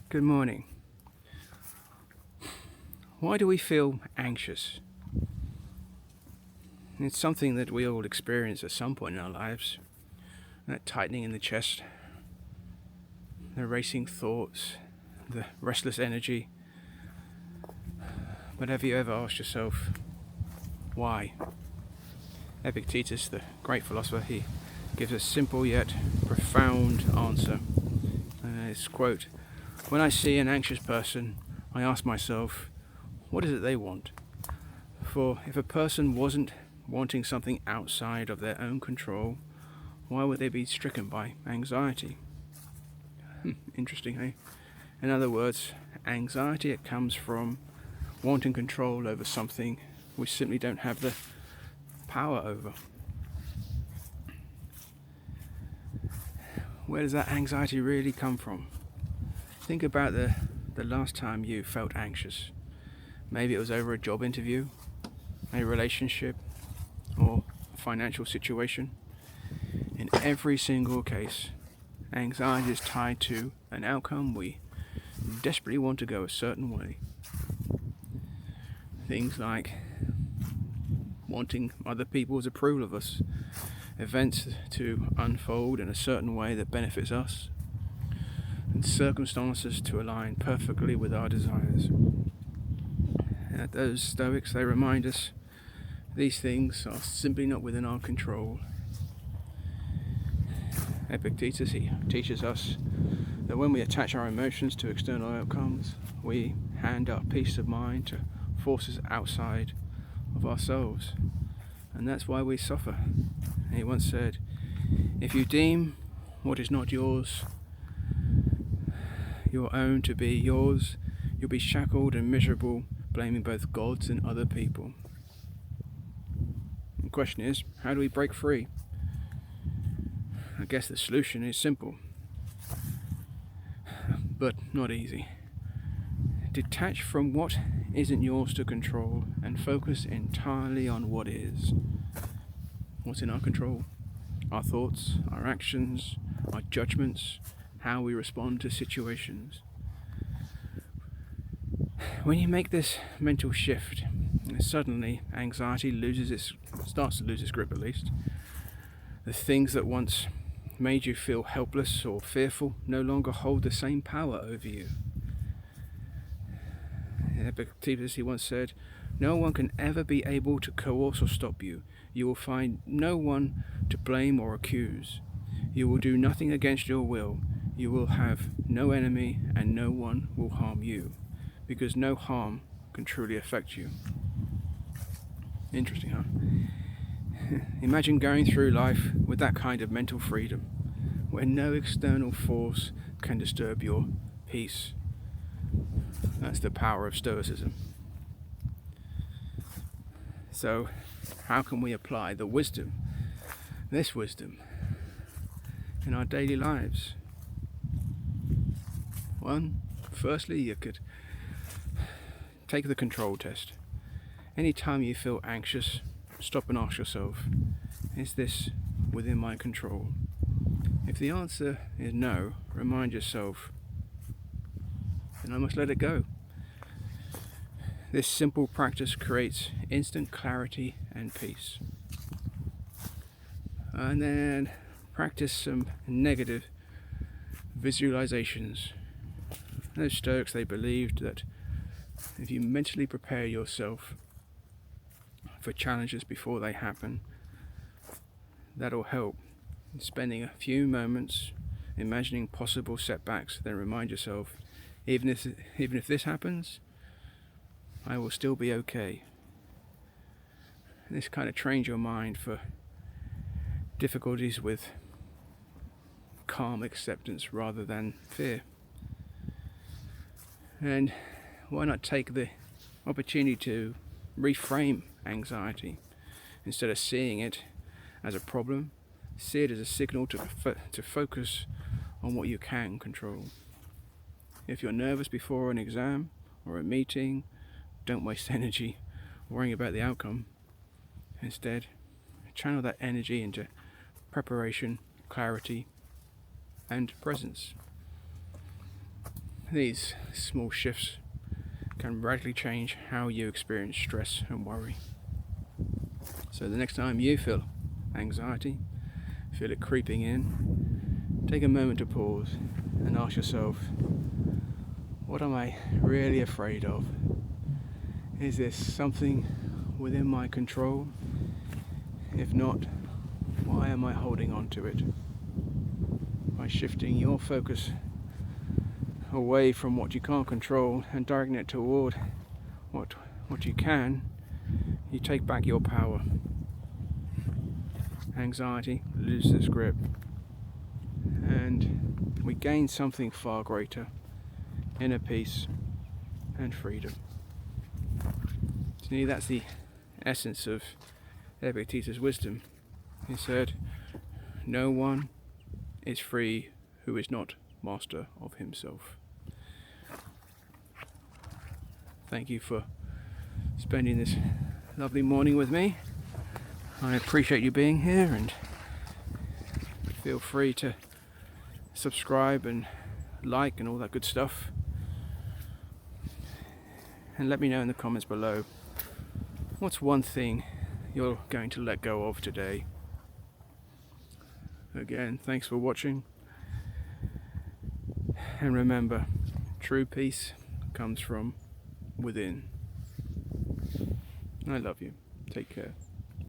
Good morning. Why do we feel anxious? It's something that we all experience at some point in our lives. That tightening in the chest, the racing thoughts, the restless energy. But have you ever asked yourself, why? Epictetus, the great philosopher, he gives a simple yet profound answer. His quote, "When I see an anxious person, I ask myself, what is it they want? For if a person wasn't wanting something outside of their own control, why would they be stricken by anxiety?" Interesting, eh? In other words, anxiety, it comes from wanting control over something we simply don't have the power over. Where does that anxiety really come from? Think about the last time you felt anxious. Maybe it was over a job interview, a relationship, or a financial situation. In every single case, anxiety is tied to an outcome we desperately want to go a certain way. Things like wanting other people's approval of us, events to unfold in a certain way that benefits us, and circumstances to align perfectly with our desires. And those Stoics, they remind us these things are simply not within our control. Epictetus, he teaches us that when we attach our emotions to external outcomes, we hand our peace of mind to forces outside of ourselves, and that's why we suffer. He once said, "If you deem what is not yours, your own, to be yours, you'll be shackled and miserable, blaming both gods and other people." The question is, how do we break free? I guess the solution is simple, but not easy. Detach from what isn't yours to control and focus entirely on what is. What's in our control? Our thoughts, our actions, our judgments, how we respond to situations. When you make this mental shift, suddenly anxiety starts to lose its grip at least. The things that once made you feel helpless or fearful no longer hold the same power over you. Epictetus, he once said, "No one can ever be able to coerce or stop you. You will find no one to blame or accuse. You will do nothing against your will. You will have no enemy and no one will harm you, because no harm can truly affect you." Interesting, huh? Imagine going through life with that kind of mental freedom, where no external force can disturb your peace. That's the power of Stoicism. So, how can we apply this wisdom, in our daily lives? Firstly, you could take the control test. Anytime you feel anxious, stop and ask yourself, is this within my control? If the answer is no, remind yourself, then I must let it go. This simple practice creates instant clarity and peace. And then practice some negative visualizations. Those Stoics, they believed that if you mentally prepare yourself for challenges before they happen, that'll help. Spending a few moments imagining possible setbacks, then remind yourself, even if this happens, I will still be okay. This kind of trains your mind for difficulties with calm acceptance rather than fear. And why not take the opportunity to reframe anxiety? Instead of seeing it as a problem, see it as a signal to focus on what you can control. If you're nervous before an exam or a meeting, don't waste energy worrying about the outcome. Instead, channel that energy into preparation, clarity, and presence. These small shifts can radically change how you experience stress and worry. So the next time you feel anxiety, feel it creeping in, take a moment to pause and ask yourself, what am I really afraid of? Is this something within my control? If not, why am I holding on to it? By shifting your focus away from what you can't control and directing it toward what you can, you take back your power. Anxiety loses its grip, and we gain something far greater: inner peace and freedom. To me, that's the essence of Epictetus' wisdom. He said, "No one is free who is not master of himself." Thank you for spending this lovely morning with me. I appreciate you being here, and feel free to subscribe and like and all that good stuff. And let me know in the comments below, what's one thing you're going to let go of today? Again, thanks for watching. And remember, true peace comes from within. I love you. Take care.